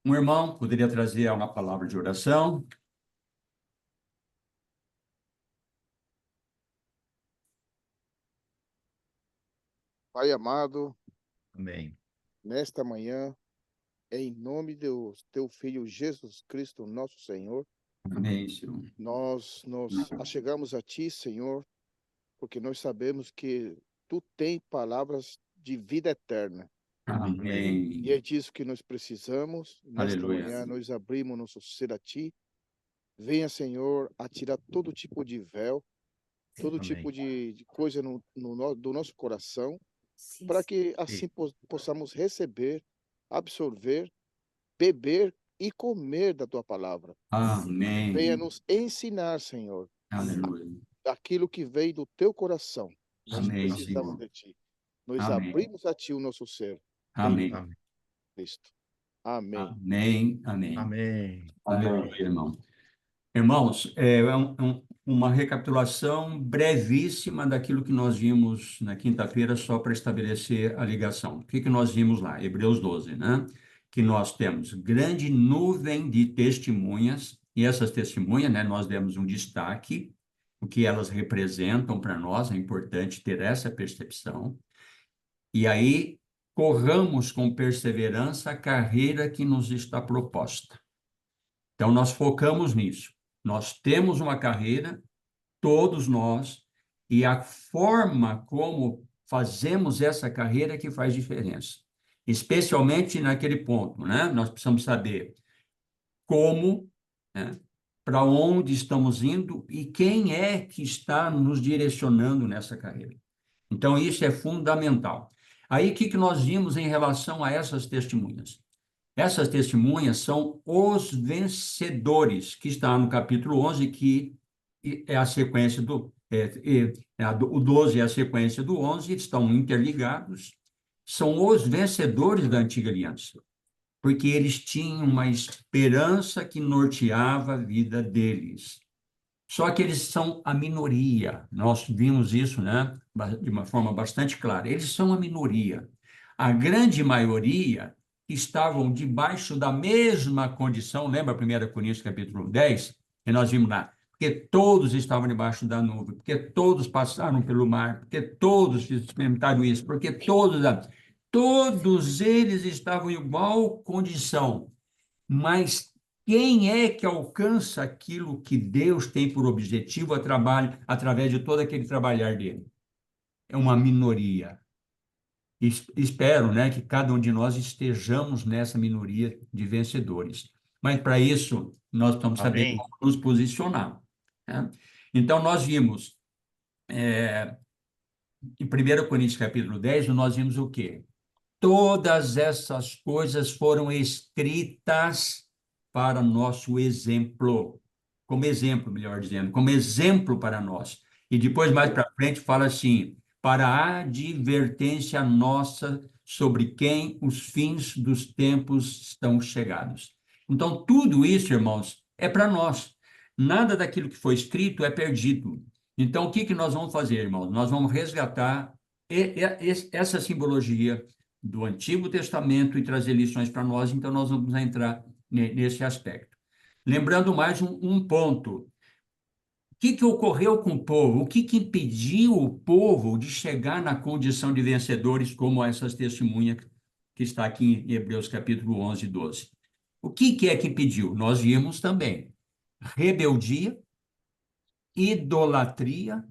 Um irmão poderia trazer uma palavra de oração? Pai amado, Amém. nesta manhã, em nome do teu Filho Jesus Cristo, nosso Senhor, Amém, Senhor. nós nos achegamos a ti, Senhor, porque nós sabemos que tu tens palavras de vida eterna. E Amém. é disso que nós precisamos. Nesta Aleluia. manhã, nós abrimos nosso ser a ti. Venha, Senhor, a tirar todo tipo de véu, todo tipo Amém. de coisa do nosso coração, para que assim possamos receber, absorver, beber e comer da tua palavra. Venha Amém. nos ensinar, Senhor, Aleluia. aquilo que veio do teu coração. Nós Amém, precisamos Senhor. de ti. Nós Amém. abrimos a ti o nosso ser, em Amém. nome de Cristo. Amém. Amém. Amém. Amém. Aleluia, irmão. Irmãos, uma recapitulação brevíssima daquilo que nós vimos na quinta-feira, só para estabelecer a ligação. O que que nós vimos lá? Hebreus 12, né? Que nós temos grande nuvem de testemunhas, e essas testemunhas, né, nós demos um destaque, o que elas representam para nós, é importante ter essa percepção. E aí, corramos com perseverança a carreira que nos está proposta. Então, nós focamos nisso. Nós temos uma carreira, todos nós, e a forma como fazemos essa carreira é que faz diferença. Especialmente naquele ponto, né? Nós precisamos saber como, né? Para onde estamos indo e quem é que está nos direcionando nessa carreira. Então, isso é fundamental. Aí, o que que nós vimos em relação a essas testemunhas? Essas testemunhas são os vencedores, que está no capítulo 11, que é a sequência o 12 é a sequência do 11, estão interligados, são os vencedores da antiga aliança, porque eles tinham uma esperança que norteava a vida deles. Só que eles são a minoria, nós vimos isso, né, de uma forma bastante clara, eles são a minoria. A grande maioria estavam debaixo da mesma condição, lembra 1 Coríntios capítulo 10, que nós vimos lá, porque todos estavam debaixo da nuvem, porque todos passaram pelo mar, porque todos experimentaram isso, porque todos eles estavam em igual condição, mas quem é que alcança aquilo que Deus tem por objetivo através de todo aquele trabalhar dele? É uma minoria. Espero, né, que cada um de nós estejamos nessa minoria de vencedores. Mas para isso, nós precisamos saber Amém. como nos posicionar, né? Então, nós vimos, em 1 Coríntios capítulo 10, nós vimos o quê? Todas essas coisas foram escritas para nosso exemplo, como exemplo, melhor dizendo, como exemplo para nós. E depois, mais para frente, fala assim, para a advertência nossa sobre quem os fins dos tempos estão chegados. Então, tudo isso, irmãos, é para nós. Nada daquilo que foi escrito é perdido. Então, o que que nós vamos fazer, irmãos? Nós vamos resgatar essa simbologia do Antigo Testamento e trazer lições para nós, então nós vamos entrar nesse aspecto. Lembrando mais um ponto. O que que ocorreu com o povo? O que que impediu o povo de chegar na condição de vencedores, como essas testemunhas que está aqui em Hebreus capítulo 11 e 12? O que que é que impediu? Nós vimos também rebeldia, idolatria,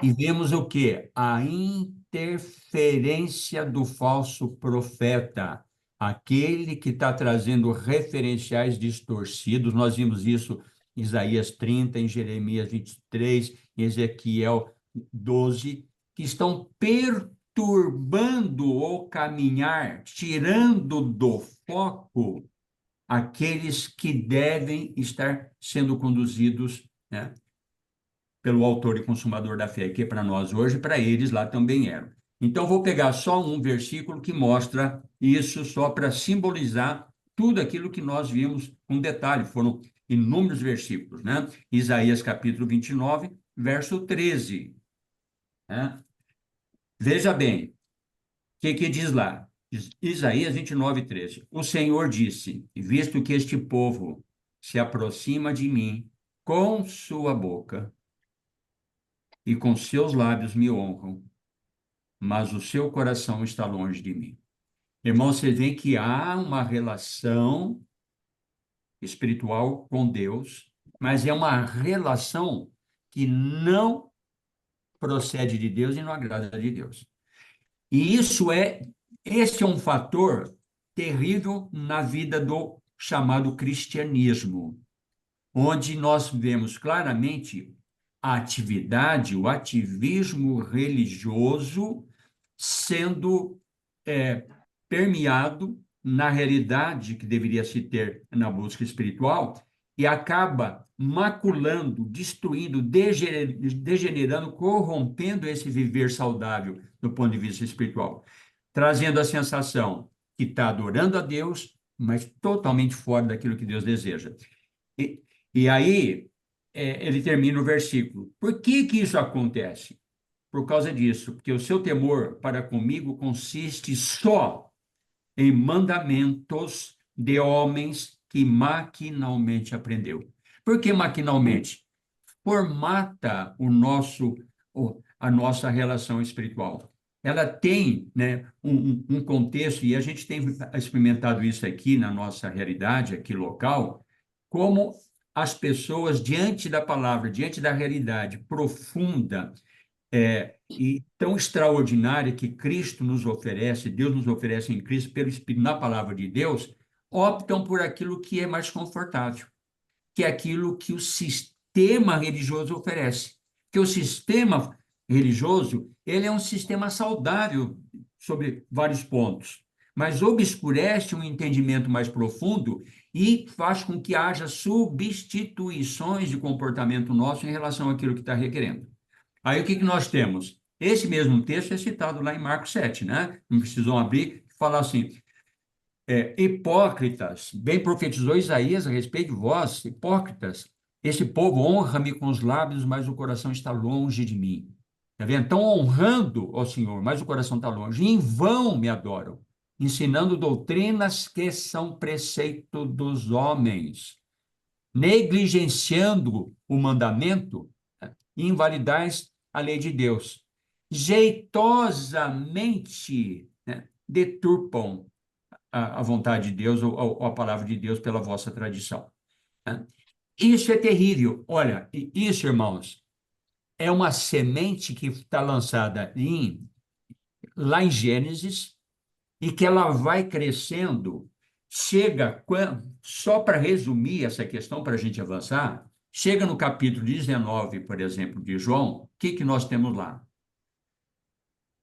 e vemos o quê? A interferência do falso profeta, aquele que está trazendo referenciais distorcidos. Nós vimos isso em Isaías 30, em Jeremias 23, em Ezequiel 12, que estão perturbando o caminhar, tirando do foco aqueles que devem estar sendo conduzidos, né, pelo autor e consumador da fé, que é para nós hoje, para eles lá também eram. Então, vou pegar só um versículo que mostra isso, só para simbolizar tudo aquilo que nós vimos com detalhe. Foram inúmeros versículos, né? Isaías capítulo 29, verso 13. Né? Veja bem, o que que diz lá? Isaías 29:13. O Senhor disse: visto que este povo se aproxima de mim com sua boca e com seus lábios me honram, mas o seu coração está longe de mim. Irmão, você vê que há uma relação espiritual com Deus, mas é uma relação que não procede de Deus e não agrada de Deus. E esse é um fator terrível na vida do chamado cristianismo, onde nós vemos claramente a atividade, o ativismo religioso sendo permeado na realidade que deveria se ter na busca espiritual e acaba maculando, destruindo, degenerando, corrompendo esse viver saudável do ponto de vista espiritual, trazendo a sensação que está adorando a Deus, mas totalmente fora daquilo que Deus deseja. E aí, ele termina o versículo. Por que que isso acontece? Por causa disso, porque o seu temor para comigo consiste só em mandamentos de homens que maquinalmente aprendeu. Por que maquinalmente? Formata a nossa relação espiritual. Ela tem, né, um contexto, e a gente tem experimentado isso aqui na nossa realidade, aqui local, como as pessoas, diante da palavra, diante da realidade profunda, e tão extraordinária que Cristo nos oferece, Deus nos oferece em Cristo, pelo Espírito, na palavra de Deus, optam por aquilo que é mais confortável, que é aquilo que o sistema religioso oferece. Que o sistema religioso, ele é um sistema saudável sobre vários pontos, mas obscurece um entendimento mais profundo e faz com que haja substituições de comportamento nosso em relação àquilo que está requerendo. Aí o que que nós temos? Esse mesmo texto é citado lá em Marcos 7, né? Não precisam abrir, falar assim, hipócritas, bem profetizou Isaías a respeito de vós, hipócritas, esse povo honra-me com os lábios, mas o coração está longe de mim. Está vendo? Estão honrando ao Senhor, mas o coração está longe. E em vão me adoram, ensinando doutrinas que são preceito dos homens, negligenciando o mandamento, invalidais a lei de Deus. Jeitosamente, né, deturpam a vontade de Deus ou a palavra de Deus pela vossa tradição. Né? Isso é terrível. Olha, isso, irmãos, é uma semente que está lançada lá em Gênesis e que ela vai crescendo. Só para resumir essa questão, para a gente avançar, chega no capítulo 19, por exemplo, de João, o que que nós temos lá?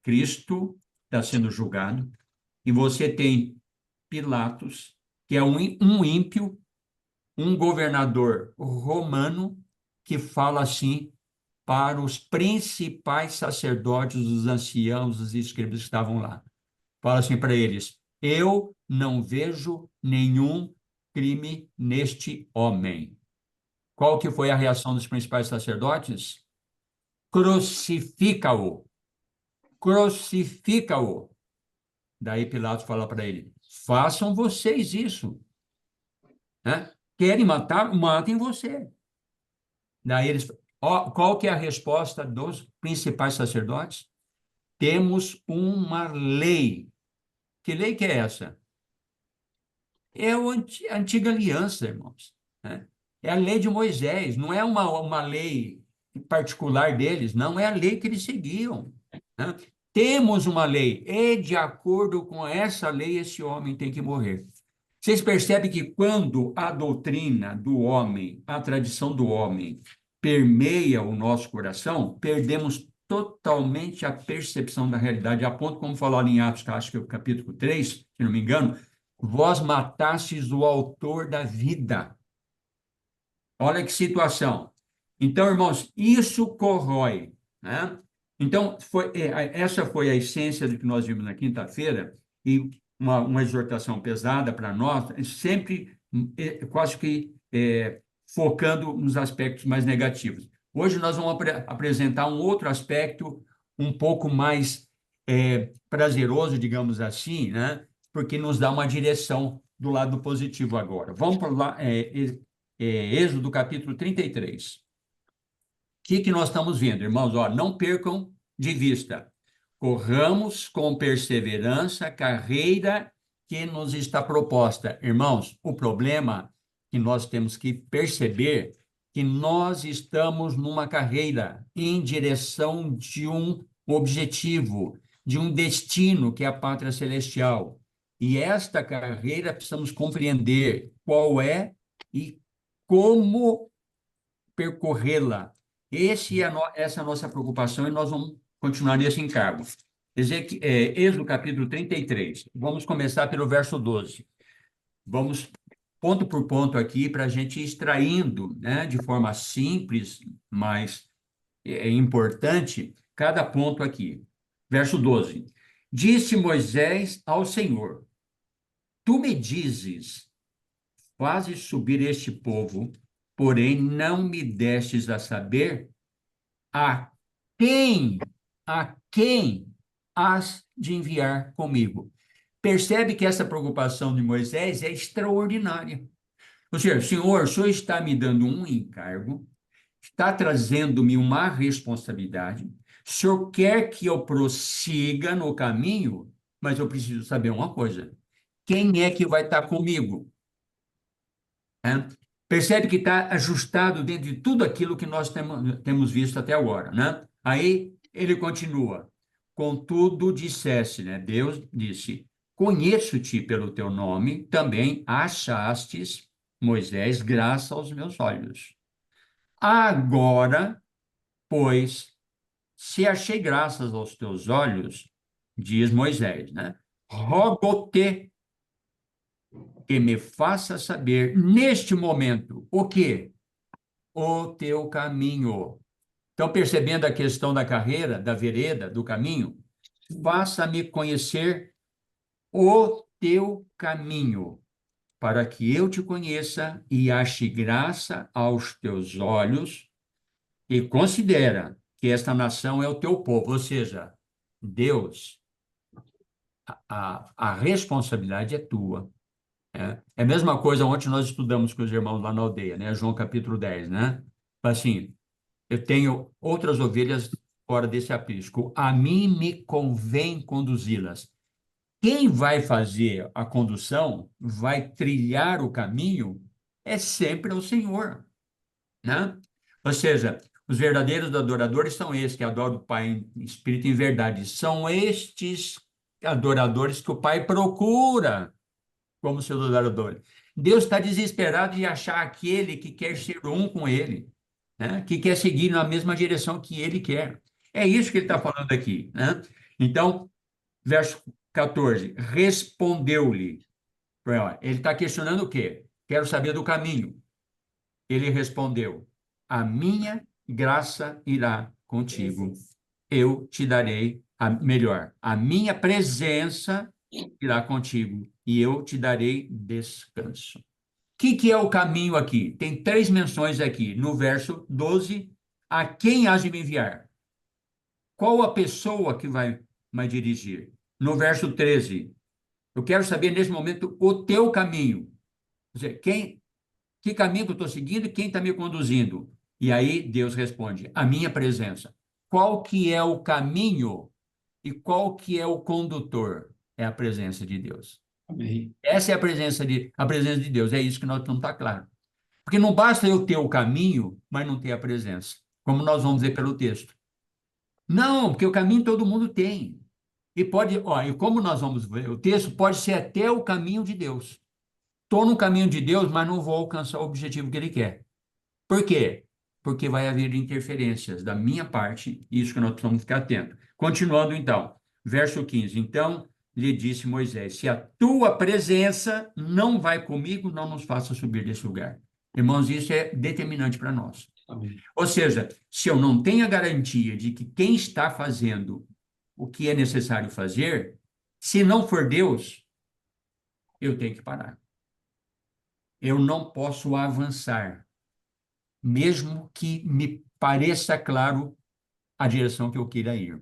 Cristo está sendo julgado e você tem Pilatos, que é um ímpio, um governador romano, que fala assim para os principais sacerdotes, os anciãos, os escribas que estavam lá. Fala assim para eles: eu não vejo nenhum crime neste homem. Qual que foi a reação dos principais sacerdotes? Crucifica-o. Crucifica-o. Daí Pilatos fala para ele: façam vocês isso. Né? Querem matar? Matem você. Daí eles, qual que é a resposta dos principais sacerdotes? Temos uma lei. Que lei que é essa? É a antiga aliança, irmãos. Né? É a lei de Moisés, não é uma lei particular deles, não é a lei que eles seguiam. Né? Temos uma lei, e de acordo com essa lei, esse homem tem que morrer. Vocês percebem que quando a doutrina do homem, a tradição do homem, permeia o nosso coração, perdemos totalmente a percepção da realidade, a ponto, como falou ali em Atos, acho que é o capítulo 3, se não me engano, vós matastes o autor da vida. Olha que situação. Então, irmãos, isso corrói, né? Então, essa foi a essência do que nós vimos na quinta-feira, e uma exortação pesada para nós, sempre quase que focando nos aspectos mais negativos. Hoje nós vamos apresentar um outro aspecto um pouco mais prazeroso, digamos assim, né? Porque nos dá uma direção do lado positivo agora. Vamos para lá, Êxodo capítulo 33. O que nós estamos vendo, irmãos? Ó, não percam de vista. Corramos com perseverança a carreira que nos está proposta. Irmãos, o problema que nós temos que perceber que nós estamos numa carreira em direção de um objetivo, de um destino que é a pátria celestial. E esta carreira precisamos compreender qual é e como percorrê-la. Essa é a nossa preocupação e nós vamos continuar nesse encargo. Êxodo capítulo 33. Vamos começar pelo verso 12. Vamos ponto por ponto aqui para a gente ir extraindo, né, de forma simples, mas importante, cada ponto aqui. Verso 12. Disse Moisés ao Senhor: Tu me dizes, fazes subir este povo, porém não me destes a saber a quem, a quem has de enviar comigo. Percebe que essa preocupação de Moisés é extraordinária. Ou seja, Senhor, o Senhor está me dando um encargo, está trazendo-me uma responsabilidade, o Senhor quer que eu prossiga no caminho, mas eu preciso saber uma coisa: quem é que vai estar comigo? Percebe que está ajustado dentro de tudo aquilo que nós temos visto até agora, né? Aí ele continua: contudo dissesse, né? Deus disse: conheço-te pelo teu nome, também achastes, Moisés, graça aos meus olhos. Agora, pois, se achei graças aos teus olhos, diz Moisés, né? Rogo-te que me faça saber neste momento o quê? O teu caminho. Então, percebendo a questão da carreira, da vereda, do caminho, faça-me conhecer o teu caminho, para que eu te conheça e ache graça aos teus olhos, e considera que esta nação é o teu povo. Ou seja, Deus, a responsabilidade é tua. É a mesma coisa, ontem nós estudamos com os irmãos lá na aldeia, né? João capítulo 10, né? Assim, eu tenho outras ovelhas fora desse aprisco. A mim me convém conduzi-las. Quem vai fazer a condução, vai trilhar o caminho, é sempre o Senhor, né? Ou seja, os verdadeiros adoradores são esses que adoram o Pai em espírito e em verdade. São estes adoradores que o Pai procura como seus adoradores. Deus está desesperado de achar aquele que quer ser um com ele, né? Que quer seguir na mesma direção que ele quer. É isso que ele está falando aqui, né? Então, verso 14, respondeu-lhe. Ele está questionando o quê? Quero saber do caminho. Ele respondeu: a minha graça irá contigo. Eu te darei, melhor, a minha presença irá contigo e eu te darei descanso. O que é o caminho aqui? Tem três menções aqui. No verso 12, a quem has de me enviar? Qual a pessoa que vai me dirigir? No verso 13, eu quero saber nesse momento o teu caminho. Quer dizer, que caminho que eu estou seguindo e quem está me conduzindo? E aí Deus responde: a minha presença. Qual que é o caminho e qual que é o condutor? É a presença de Deus. Amém. Essa é a presença de Deus. É isso que nós não está claro. Porque não basta eu ter o caminho, mas não ter a presença, como nós vamos ver pelo texto. Não, porque o caminho todo mundo tem. E pode, ó, e como nós vamos ver o texto, pode ser até o caminho de Deus. Estou no caminho de Deus, mas não vou alcançar o objetivo que Ele quer. Por quê? Porque vai haver interferências da minha parte, isso que nós precisamos ficar atentos. Continuando então, verso 15. Então lhe disse Moisés: se a tua presença não vai comigo, não nos faça subir desse lugar. Irmãos, isso é determinante para nós. Amém. Ou seja, se eu não tenho a garantia de que quem está fazendo o que é necessário fazer, se não for Deus, eu tenho que parar. Eu não posso avançar, mesmo que me pareça claro a direção que eu queira ir.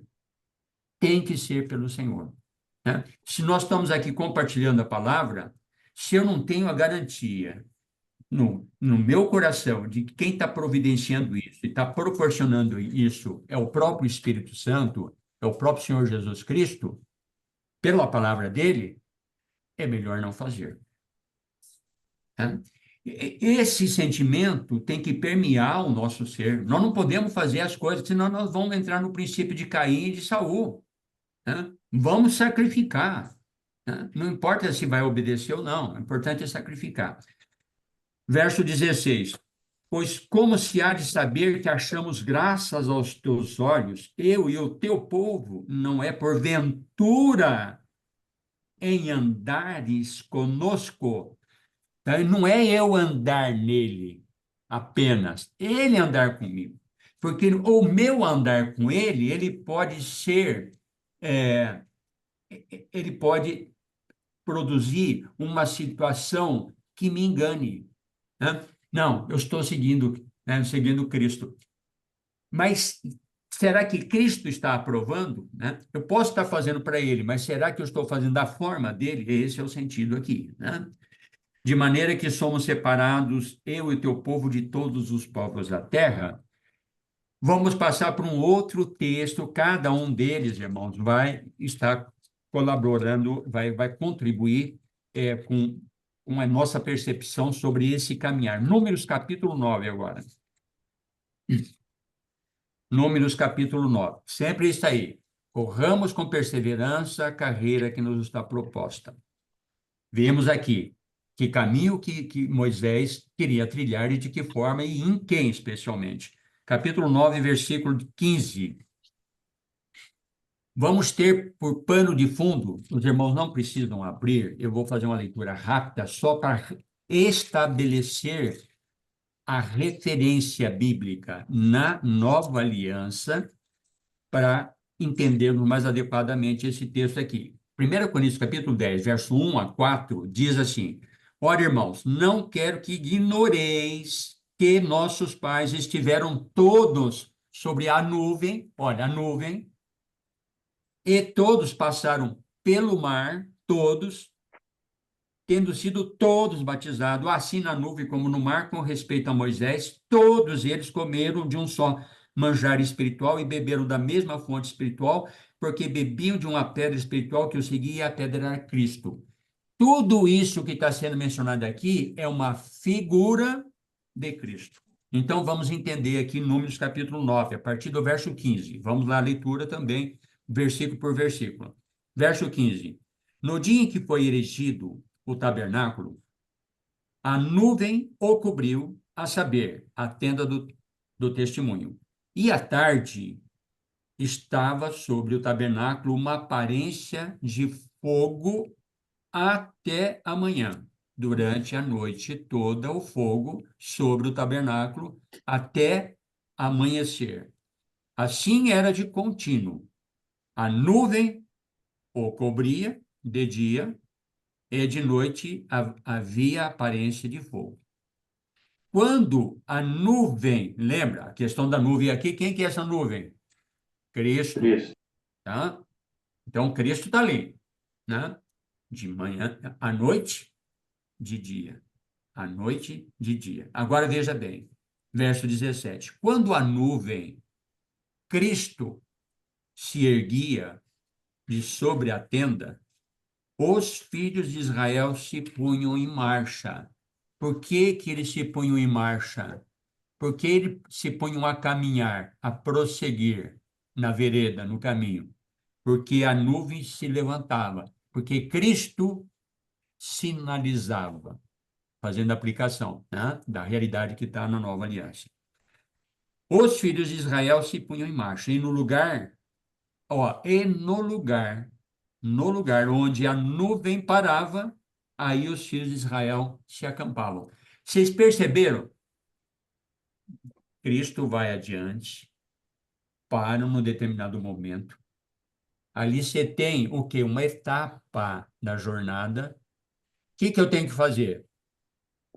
tem que ser pelo Senhor, né? Se nós estamos aqui compartilhando a palavra, se eu não tenho a garantia no meu coração de que quem está providenciando isso e está proporcionando isso é o próprio Espírito Santo, é o próprio Senhor Jesus Cristo, pela palavra dele, é melhor não fazer, né? Esse sentimento tem que permear o nosso ser. Nós não podemos fazer as coisas, senão nós vamos entrar no princípio de Caim e de Saul, né? Vamos sacrificar, né? Não importa se vai obedecer ou não, o importante é sacrificar. Verso 16. Pois como se há de saber que achamos graças aos teus olhos, eu e o teu povo, não é porventura em andares conosco? Tá? Não é eu andar nele apenas, ele andar comigo. Porque o meu andar com ele, ele pode ser, é, ele pode produzir uma situação que me engane, né? Não, eu estou seguindo, né, seguindo Cristo. Mas será que Cristo está aprovando, né? Eu posso estar fazendo para ele, mas será que eu estou fazendo da forma dele? Esse é o sentido aqui, né? De maneira que somos separados, eu e o teu povo, de todos os povos da terra. Vamos passar para um outro texto, cada um deles, irmãos, vai estar colaborando, vai contribuir com a nossa percepção sobre esse caminhar. Números capítulo 9 agora. Números capítulo 9. Sempre está aí. Corramos com perseverança a carreira que nos está proposta. Vemos aqui que caminho que Moisés queria trilhar e de que forma e em quem especialmente. Capítulo 9, versículo 15. Vamos ter por pano de fundo, os irmãos não precisam abrir, eu vou fazer uma leitura rápida só para estabelecer a referência bíblica na Nova Aliança para entendermos mais adequadamente esse texto aqui. 1 Coríntios, capítulo 10, verso 1 a 4, diz assim: Ora, irmãos, não quero que ignoreis que nossos pais estiveram todos sobre a nuvem, olha, a nuvem, e todos passaram pelo mar, todos, tendo sido todos batizados, assim na nuvem como no mar, com respeito a Moisés, todos eles comeram de um só manjar espiritual e beberam da mesma fonte espiritual, porque bebiam de uma pedra espiritual que o seguia, e a pedra era Cristo. Tudo isso que está sendo mencionado aqui é uma figura de Cristo. Então, vamos entender aqui Números capítulo 9, a partir do verso 15. Vamos lá, a leitura também, versículo por versículo. Verso 15. No dia em que foi erigido o tabernáculo, a nuvem o cobriu, a saber, a tenda do testemunho. E à tarde estava sobre o tabernáculo uma aparência de fogo até amanhã. Durante a noite toda, o fogo sobre o tabernáculo até amanhecer. Assim era de contínuo. A nuvem o cobria de dia e de noite havia aparência de fogo. Quando a nuvem, lembra, a questão da nuvem aqui, quem que é essa nuvem? Cristo, Cristo. tá? Então, Cristo está ali, né? De manhã, à noite, de dia. À noite, de dia. Agora veja bem, verso 17. Quando a nuvem, Cristo, se erguia de sobre a tenda, os filhos de Israel se punham em marcha. Por que que eles se punham em marcha? Porque eles se punham a caminhar, a prosseguir na vereda, no caminho. Porque a nuvem se levantava. Porque Cristo sinalizava, fazendo aplicação, né, da realidade que está na nova aliança. Os filhos de Israel se punham em marcha. E no lugar, no lugar onde a nuvem parava, aí os filhos de Israel se acampavam. Vocês perceberam? Cristo vai adiante, para num determinado momento. Ali você tem o quê? Uma etapa da jornada. O que que eu tenho que fazer?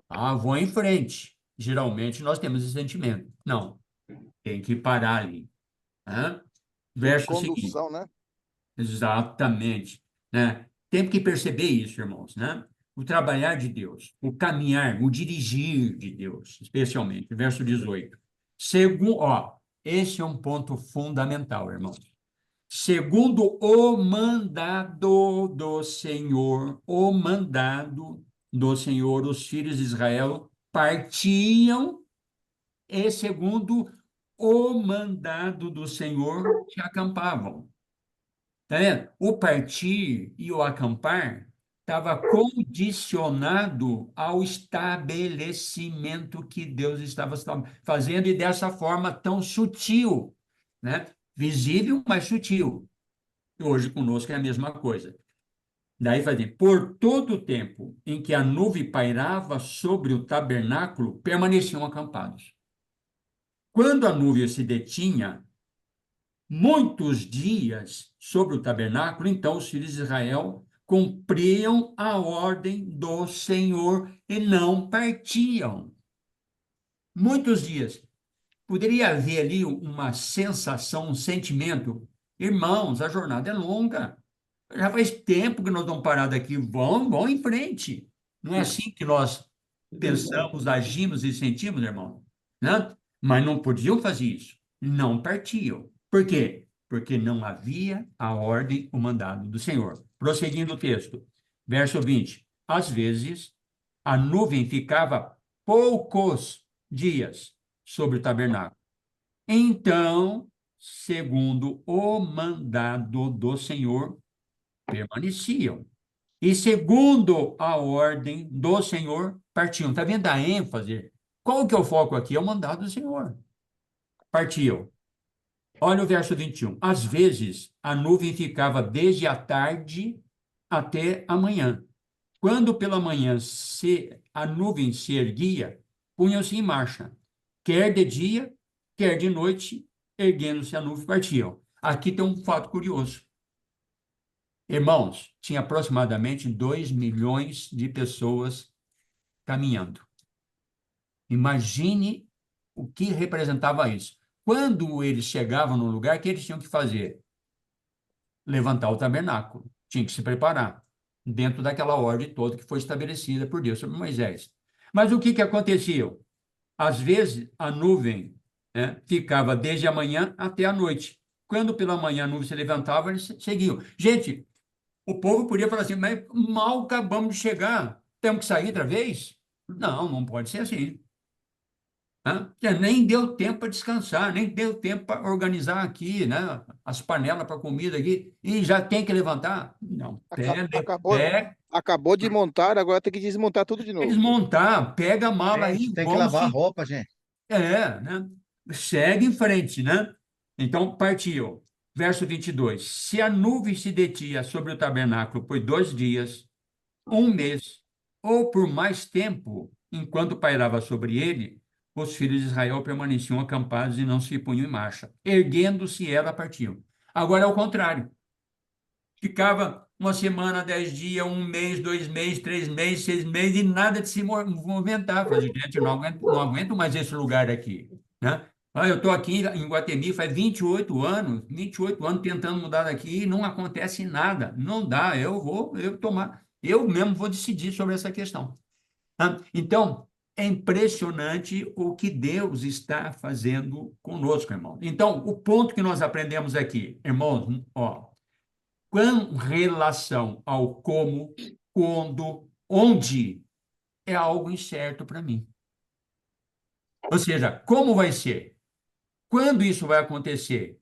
Ah, vou em frente. Geralmente nós temos esse sentimento. Não, tem que parar ali. Hã? De Verso seguinte. condução, né? Exatamente, né? Tem que perceber isso, irmãos, né? O trabalhar de Deus, o caminhar, o dirigir de Deus, especialmente. Verso 18. Esse é um ponto fundamental, irmãos. Segundo o mandado do Senhor, os filhos de Israel partiam e, segundo o mandado do Senhor, se acampavam. Tá vendo? O partir e o acampar estava condicionado ao estabelecimento que Deus estava fazendo e dessa forma tão sutil, né? Visível, mas sutil. Hoje conosco é a mesma coisa. Daí vai dizer, por todo o tempo em que a nuvem pairava sobre o tabernáculo, permaneciam acampados. Quando a nuvem se detinha, muitos dias sobre o tabernáculo, então os filhos de Israel cumpriam a ordem do Senhor e não partiam. Muitos dias. Poderia haver ali uma sensação, um sentimento. Irmãos, a jornada é longa. Já faz tempo que nós estamos parados aqui. Vão em frente. Não é assim que nós pensamos, agimos e sentimos, irmão? Né? Mas não podiam fazer isso. Não partiam. Por quê? Porque não havia a ordem, o mandado do Senhor. Prosseguindo o texto, verso 20. Às vezes, a nuvem ficava poucos dias sobre o tabernáculo. Então, segundo o mandado do Senhor, permaneciam. E segundo a ordem do Senhor, partiam. Está vendo a ênfase? Qual que é o foco aqui? É o mandado do Senhor. Partiam. Olha o verso 21. Às vezes, a nuvem ficava desde a tarde até a manhã. Quando pela manhã a nuvem se erguia, punham-se em marcha. Quer de dia, quer de noite, erguendo-se a nuvem, partiam. Aqui tem um fato curioso. Irmãos, tinha aproximadamente 2 milhões de pessoas caminhando. Imagine o que representava isso. Quando eles chegavam no lugar, o que eles tinham que fazer? Levantar o tabernáculo. Tinha que se preparar, dentro daquela ordem toda que foi estabelecida por Deus sobre Moisés. Mas o que acontecia? Às vezes, a nuvem, né, ficava desde a manhã até a noite. Quando pela manhã a nuvem se levantava, eles seguiam. Gente, o povo podia falar assim, mas mal acabamos de chegar, temos que sair outra vez? Não, não pode ser assim. Né? Já nem deu tempo para descansar, nem deu tempo para organizar aqui, né? As panelas para comida aqui, e já tem que levantar? Não, Acabou de montar, agora tem que desmontar tudo de novo. desmontar, pega a mala aí, Gente, tem que vamos lavar a se... roupa, gente. Né? Segue em frente, né? Então, partiu. Verso 22. Se a nuvem se detinha sobre o tabernáculo por 2 dias, um mês, ou por mais tempo, enquanto pairava sobre ele, os filhos de Israel permaneciam acampados e não se punham em marcha. Erguendo-se ela, partiam. Agora é o contrário. Ficava uma semana, 10 dias, um mês, 2 meses, 3 meses, 6 meses, e nada de se movimentar. Falei, gente, não aguento mais esse lugar aqui, né? Eu estou aqui em Guatemi faz 28 anos tentando mudar daqui e não acontece nada. Não dá, eu mesmo vou decidir sobre essa questão. Tá? Então, é impressionante o que Deus está fazendo conosco, irmão. Então, o ponto que nós aprendemos aqui, irmãos, com relação ao como, quando, onde, é algo incerto para mim. Ou seja, como vai ser? Quando isso vai acontecer?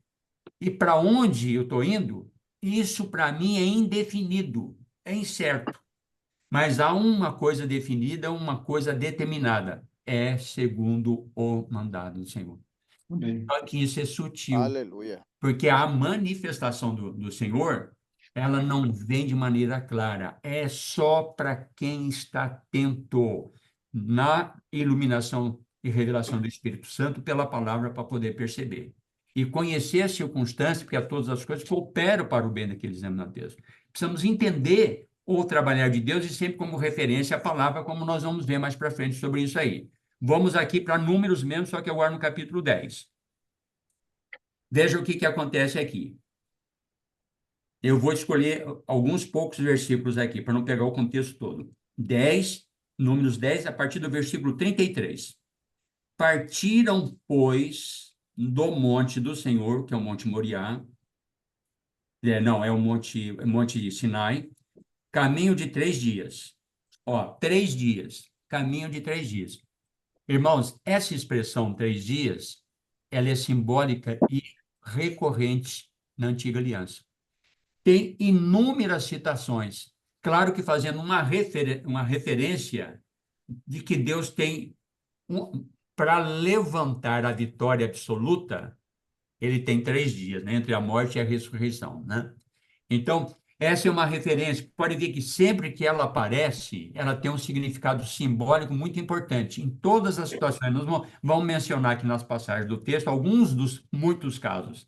E para onde eu estou indo? Isso para mim é indefinido, é incerto. Mas há uma coisa definida, uma coisa determinada. É segundo o mandado do Senhor. Só que isso é sutil. Aleluia. Porque a manifestação do Senhor, ela não vem de maneira clara, é só para quem está atento na iluminação e revelação do Espírito Santo pela palavra para poder perceber. E conhecer as circunstâncias, porque todas as coisas cooperam para o bem daqueles amados de Deus. Precisamos entender o trabalhar de Deus e sempre como referência a palavra, como nós vamos ver mais para frente sobre isso aí. Vamos aqui para Números mesmo, só que agora no capítulo 10. Veja o que acontece aqui. Eu vou escolher alguns poucos versículos aqui, para não pegar o contexto todo. 10, Números 10, a partir do versículo 33. Partiram, pois, do monte do Senhor, que é o Monte Moriá, não, é o Monte Sinai, caminho de 3 dias. Ó, 3 dias, caminho de 3 dias. Irmãos, essa expressão 3 dias, ela é simbólica e recorrente na Antiga Aliança. Tem inúmeras citações, claro que fazendo uma referência de que Deus tem, para levantar a vitória absoluta, ele tem 3 dias, né, entre a morte e a ressurreição, né? Então, essa é uma referência. Pode ver que sempre que ela aparece, ela tem um significado simbólico muito importante. Em todas as situações, nós vamos mencionar aqui nas passagens do texto alguns dos muitos casos.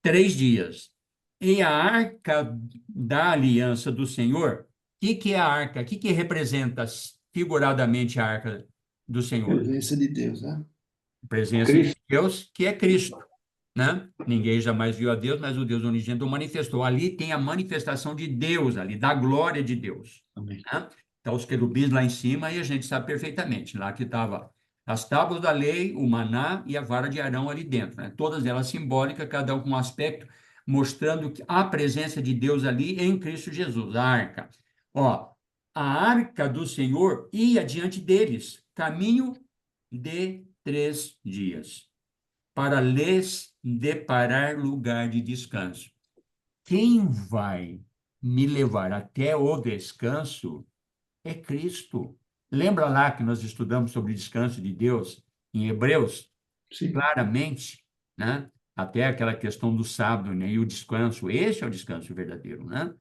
3 dias. E a arca da aliança do Senhor, o que é a arca? O que representa figuradamente a arca do Senhor? Presença de Deus, né? Presença de Deus, que é Cristo, né? Ninguém jamais viu a Deus, mas o Deus unigênito manifestou. Ali tem a manifestação de Deus, ali, da glória de Deus. Amém. Né? Então, os querubins lá em cima, e a gente sabe perfeitamente, lá que estava as tábuas da lei, o maná e a vara de Arão ali dentro, né? Todas elas simbólicas, cada um com um aspecto, mostrando a presença de Deus ali em Cristo Jesus, a arca. Ó, a arca do Senhor ia diante deles, caminho de 3 dias, para lhes deparar lugar de descanso. Quem vai me levar até o descanso é Cristo. Lembra lá que nós estudamos sobre o descanso de Deus em Hebreus? Sim. Claramente, né? Até aquela questão do sábado, né? E o descanso, esse é o descanso verdadeiro, né?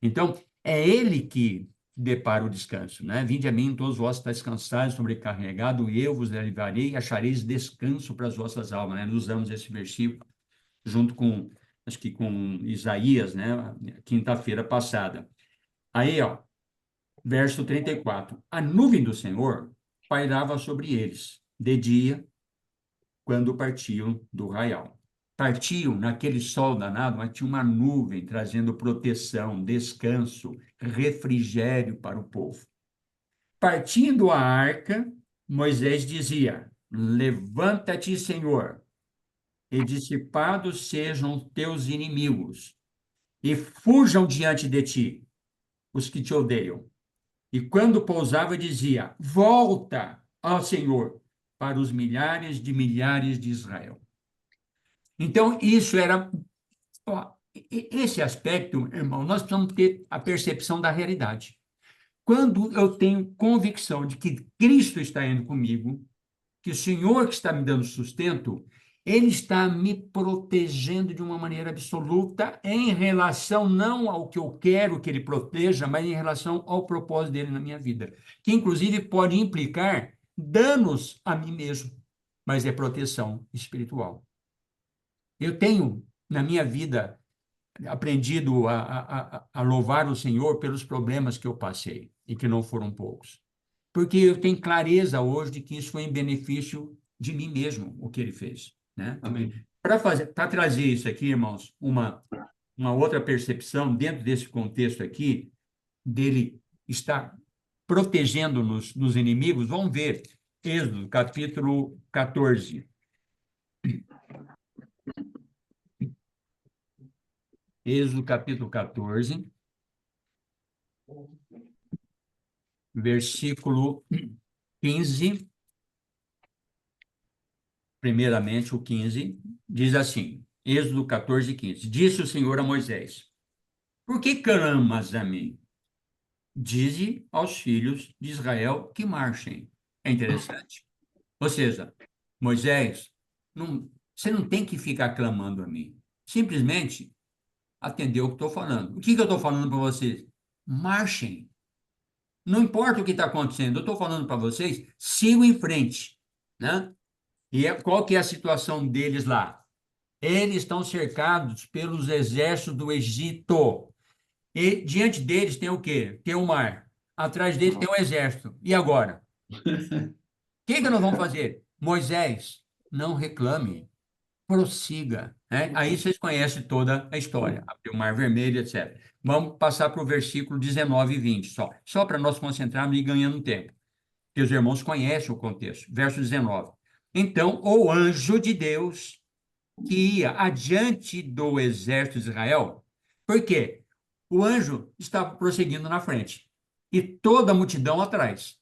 Então, é ele que depara o descanso, né? Vinde a mim, todos vós estáis cansados, sobrecarregados, eu vos aliviarei e achareis descanso para as vossas almas, né? Nós usamos esse versículo junto com, acho que com Isaías, né? Quinta-feira passada. Aí, ó, verso 34. A nuvem do Senhor pairava sobre eles, de dia, quando partiam do raial. Partiam naquele sol danado, mas tinha uma nuvem trazendo proteção, descanso, refrigério para o povo. Partindo a arca, Moisés dizia: Levanta-te, Senhor, e dissipados sejam teus inimigos, e fujam diante de ti os que te odeiam. E quando pousava, dizia: Volta ao Senhor para os milhares de Israel. Então, isso era. Ó, esse aspecto, irmão, nós precisamos ter a percepção da realidade. Quando eu tenho convicção de que Cristo está indo comigo, que o Senhor que está me dando sustento, Ele está me protegendo de uma maneira absoluta em relação não ao que eu quero que Ele proteja, mas em relação ao propósito dele na minha vida, que inclusive pode implicar danos a mim mesmo, mas é proteção espiritual. Eu tenho, na minha vida, aprendido a louvar o Senhor pelos problemas que eu passei, e que não foram poucos. Porque eu tenho clareza hoje de que isso foi em benefício de mim mesmo, o que ele fez, né? Amém. Para trazer isso aqui, irmãos, uma outra percepção dentro desse contexto aqui, dele estar protegendo-nos dos inimigos, vamos ver Êxodo, capítulo 14. Êxodo, capítulo 14, versículo 15. Primeiramente, o 15, diz assim, Êxodo 14, 15. Disse o Senhor a Moisés: Por que clamas a mim? Dize aos filhos de Israel que marchem. É interessante. Ou seja, Moisés, você não tem que ficar clamando a mim. Simplesmente atender o que estou falando. O que eu estou falando para vocês? Marchem. Não importa o que está acontecendo, eu estou falando para vocês, sigam em frente, né? E qual que é a situação deles lá? Eles estão cercados pelos exércitos do Egito. E diante deles tem o quê? Tem o mar. Atrás deles tem o exército. E agora? O que nós vamos fazer? Moisés, não reclame. Prossiga. né? Aí vocês conhecem toda a história, abriu o Mar Vermelho, etc. Vamos passar para o versículo 19 e 20, só para nós concentrarmos e ir ganhando tempo, que os irmãos conhecem o contexto. Verso 19. Então, o anjo de Deus que ia adiante do exército de Israel, por quê? O anjo estava prosseguindo na frente e toda a multidão atrás.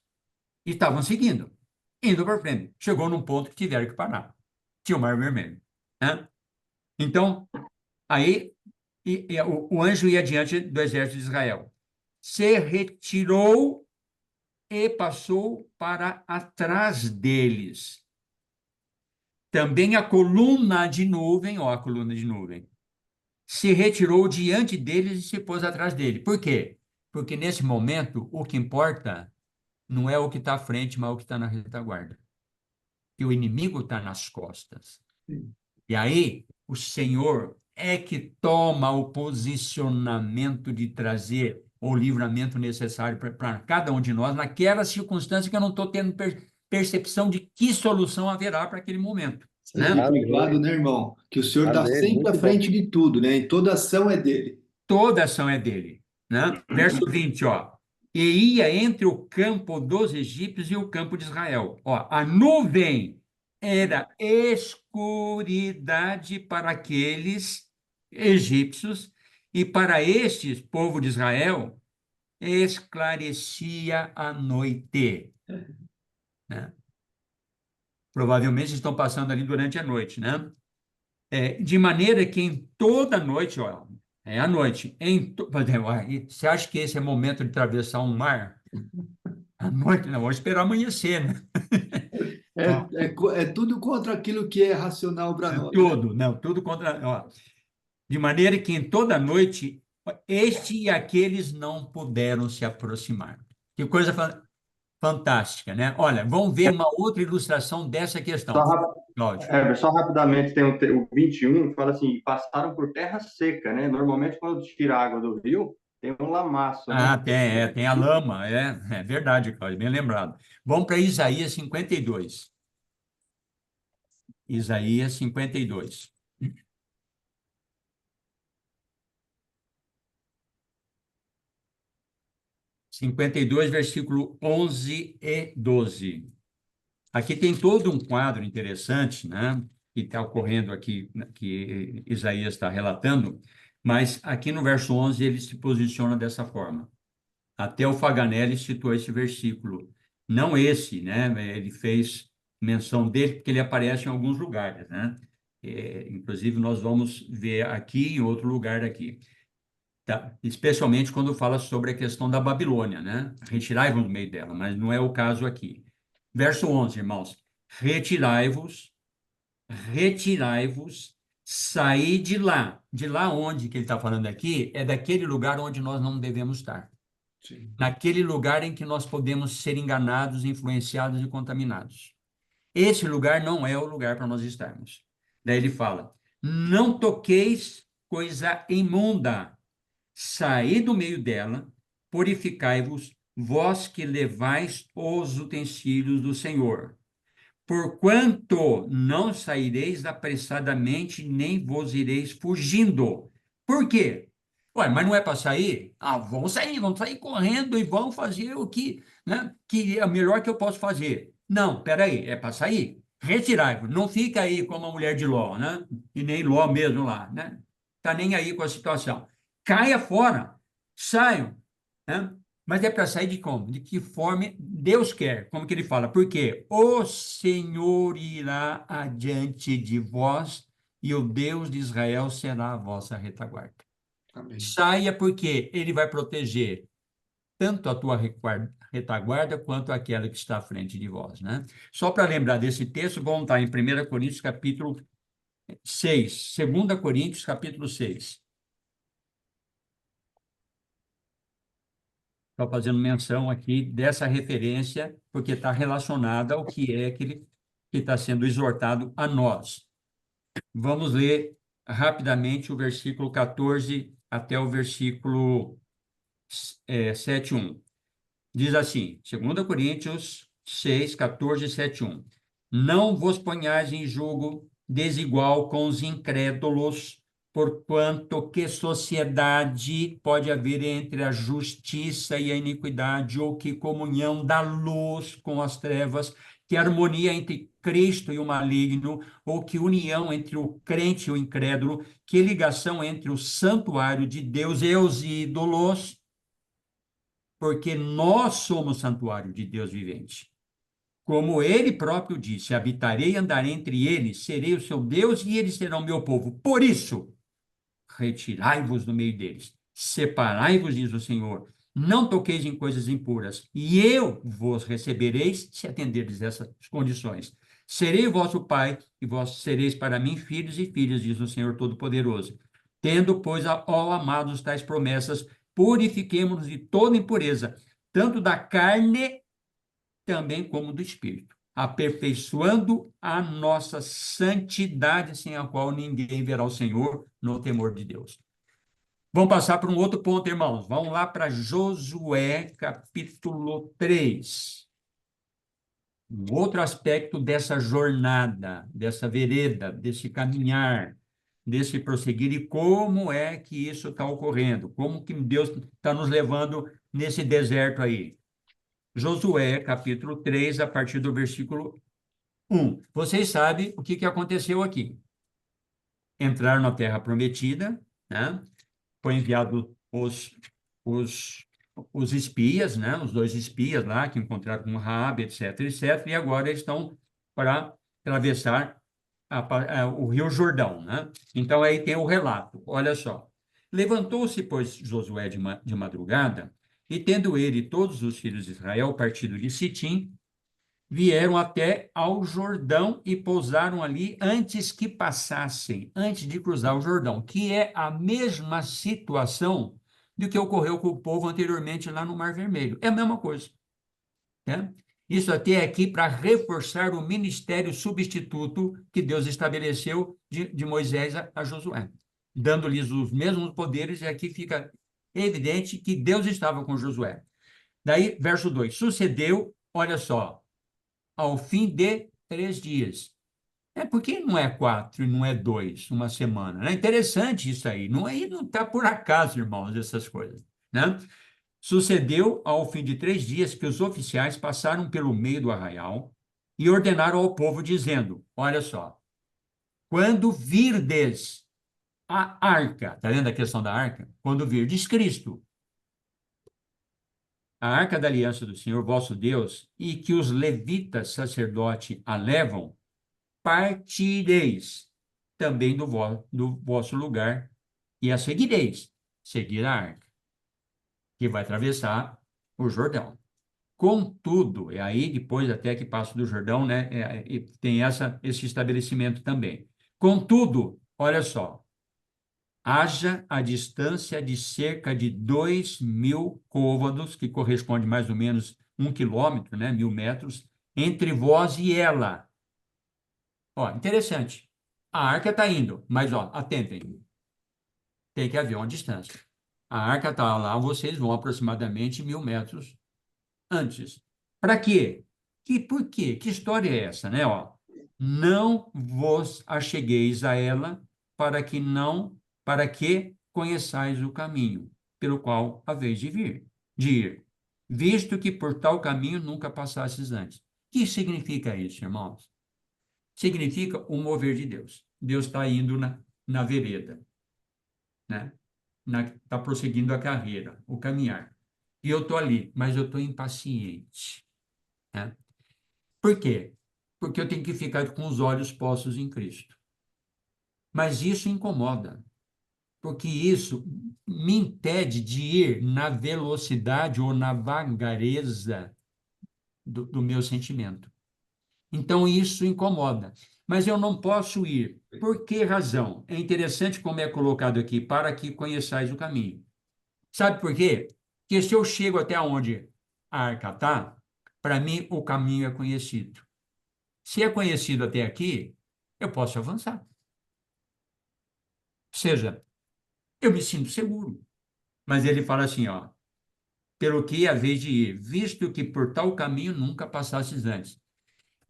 E estavam seguindo, indo para frente. Chegou num ponto que tiveram que parar. Tinha o Mar Vermelho, né? Então, aí o anjo ia adiante do exército de Israel. Se retirou e passou para atrás deles. Também a coluna de nuvem, ó, a coluna de nuvem, se retirou diante deles e se pôs atrás dele. Por quê? Porque nesse momento, o que importa não é o que está à frente, mas o que está na retaguarda. Que o inimigo está nas costas. E aí, o Senhor é que toma o posicionamento de trazer o livramento necessário para cada um de nós, naquela circunstância que eu não estou tendo percepção de que solução haverá para aquele momento. Né? Seja obrigado, né, irmão? Que o Senhor está Amém. sempre à Muito bom. frente de tudo, né? E toda ação é dele. Toda ação é dele. Né? Verso 20, ó. E ia entre o campo dos egípcios e o campo de Israel. Ó, a nuvem era escuridade para aqueles egípcios e para estes, povo de Israel, esclarecia a noite. Né? Provavelmente estão passando ali durante a noite, né? De maneira que em toda noite, ó, é a noite, você acha que esse é o momento de atravessar um mar? À noite, não, vamos esperar amanhecer, né? Ó, É tudo contra aquilo que é racional para nós, né? tudo, não, tudo contra. Ó, de maneira que em toda noite, este e aqueles não puderam se aproximar. Que coisa fantástica, né? Olha, vamos ver uma outra ilustração dessa questão. Cláudio. Só rapidamente, tem o 21, fala assim, passaram por terra seca, né? Normalmente, quando tira a água do rio, tem um lamaço, Ah, né? tem a lama, é verdade, Cláudio, bem lembrado. Vamos para Isaías 52. Isaías 52. 52, versículo 11 e 12. Aqui tem todo um quadro interessante, né, que está ocorrendo aqui, que Isaías está relatando, mas aqui no verso 11 ele se posiciona dessa forma. Até o Faganelli citou esse versículo. Não esse, né, ele fez menção dele porque ele aparece em alguns lugares, né? Inclusive, nós vamos ver aqui em outro lugar aqui. Tá? Especialmente quando fala sobre a questão da Babilônia, né? Retirai-vos do meio dela, mas não é o caso aqui. Verso 11, irmãos. Retirai-vos, retirai-vos, saí de lá. De lá onde que ele está falando aqui, é daquele lugar onde nós não devemos estar. Sim. Naquele lugar em que nós podemos ser enganados, influenciados e contaminados. Esse lugar não é o lugar para nós estarmos. Daí ele fala, não toqueis coisa imunda, saí do meio dela, purificai-vos, vós que levais os utensílios do Senhor. Porquanto não saireis apressadamente, nem vos ireis fugindo. Por quê? Ué, mas não é para sair? Ah, vamos sair correndo e vão fazer o que, né, que é o melhor que eu posso fazer. Não, peraí, é para sair? Retirai-vos, não fica aí como a mulher de Ló, né? E nem Ló mesmo lá, né? Tá nem aí com a situação. Caia fora, saiam, né? Mas é para sair de como? De que forma Deus quer? Como que ele fala? Porque o Senhor irá adiante de vós e o Deus de Israel será a vossa retaguarda. Amém. Saia porque ele vai proteger tanto a tua retaguarda quanto aquela que está à frente de vós, né? Só para lembrar desse texto, vamos estar em 1 Coríntios capítulo 6, 2 Coríntios capítulo 6. Estou fazendo menção aqui dessa referência, porque está relacionada ao que é que está sendo exortado a nós. Vamos ler rapidamente o versículo 14 até o versículo 7:1. Diz assim, 2 Coríntios 6, 14, 7:1. Não vos ponhais em julgo desigual com os incrédulos, porquanto que sociedade pode haver entre a justiça e a iniquidade, ou que comunhão da luz com as trevas, que harmonia entre Cristo e o maligno, ou que união entre o crente e o incrédulo, que ligação entre o santuário de Deus e os ídolos, porque nós somos santuário de Deus vivente. Como ele próprio disse, habitarei e andarei entre eles, serei o seu Deus e eles serão meu povo. Por isso, retirai-vos do meio deles, separai-vos, diz o Senhor, não toqueis em coisas impuras, e eu vos recebereis, se atenderdes essas condições. Serei o vosso pai, e vós sereis para mim filhos e filhas, diz o Senhor Todo-Poderoso. Tendo, pois, ó amados, tais promessas, purifiquemo-nos de toda impureza, tanto da carne, também como do espírito, aperfeiçoando a nossa santidade, sem a qual ninguém verá o Senhor no temor de Deus. Vamos passar para um outro ponto, irmãos. Vamos lá para Josué, capítulo 3. Um outro aspecto dessa jornada, dessa vereda, desse caminhar, desse prosseguir, e como é que isso está ocorrendo, como que Deus está nos levando nesse deserto aí. Josué, capítulo 3, a partir do versículo 1. Vocês sabem o que aconteceu aqui. Entraram na terra prometida, né? Foi enviado os espias, né? Os 2 espias lá, que encontraram com Raabe, etc., etc., e agora eles estão para atravessar o Rio Jordão, né? Então, aí tem o relato, olha só. Levantou-se, pois, Josué de madrugada, e tendo ele e todos os filhos de Israel partido de Sitim, vieram até ao Jordão e pousaram ali antes que passassem, antes de cruzar o Jordão, que é a mesma situação do que ocorreu com o povo anteriormente lá no Mar Vermelho. É a mesma coisa, né? Isso até é aqui para reforçar o ministério substituto que Deus estabeleceu de Moisés a Josué, dando-lhes os mesmos poderes, e aqui fica evidente que Deus estava com Josué. Daí, verso 2, sucedeu, olha só, ao fim de 3 dias. Por que não é 4 e não é 2, uma semana? É interessante isso aí. Não está por acaso, irmãos, essas coisas, né? Sucedeu ao fim de 3 dias que os oficiais passaram pelo meio do arraial e ordenaram ao povo, dizendo: olha só, quando virdes a arca, está vendo a questão da arca? Quando virdes Cristo, a arca da aliança do Senhor vosso Deus, e que os levitas sacerdote a levam, partireis também do vosso lugar e a seguireis, seguir a arca, que vai atravessar o Jordão. Contudo, é aí depois até que passa do Jordão, né, tem esse estabelecimento também. Contudo, olha só, haja a distância de cerca de 2.000 côvados, que corresponde mais ou menos 1 quilômetro, né, 1.000 metros, entre vós e ela. Ó, interessante. A arca está indo, mas, ó, atentem. Tem que haver uma distância. A arca está lá, vocês vão aproximadamente 1.000 metros antes. Para quê? Por quê? Que história é essa, né? Ó, não vos achegueis a ela para que conheçais o caminho pelo qual haveis de ir, visto que por tal caminho nunca passastes antes. O que significa isso, irmãos? Significa o mover de Deus. Deus está indo na vereda, né? Está prosseguindo a carreira, o caminhar. E eu estou ali, mas eu estou impaciente, né? Por quê? Porque eu tenho que ficar com os olhos postos em Cristo. Mas isso incomoda, porque isso me impede de ir na velocidade ou na vagareza do meu sentimento. Então, isso incomoda. Mas eu não posso ir. Por que razão? É interessante como é colocado aqui, para que conheçais o caminho. Sabe por quê? Porque se eu chego até onde a arca está, para mim o caminho é conhecido. Se é conhecido até aqui, eu posso avançar. Ou seja, eu me sinto seguro. Mas ele fala assim, ó, pelo que haveis de ir, visto que por tal caminho nunca passastes antes.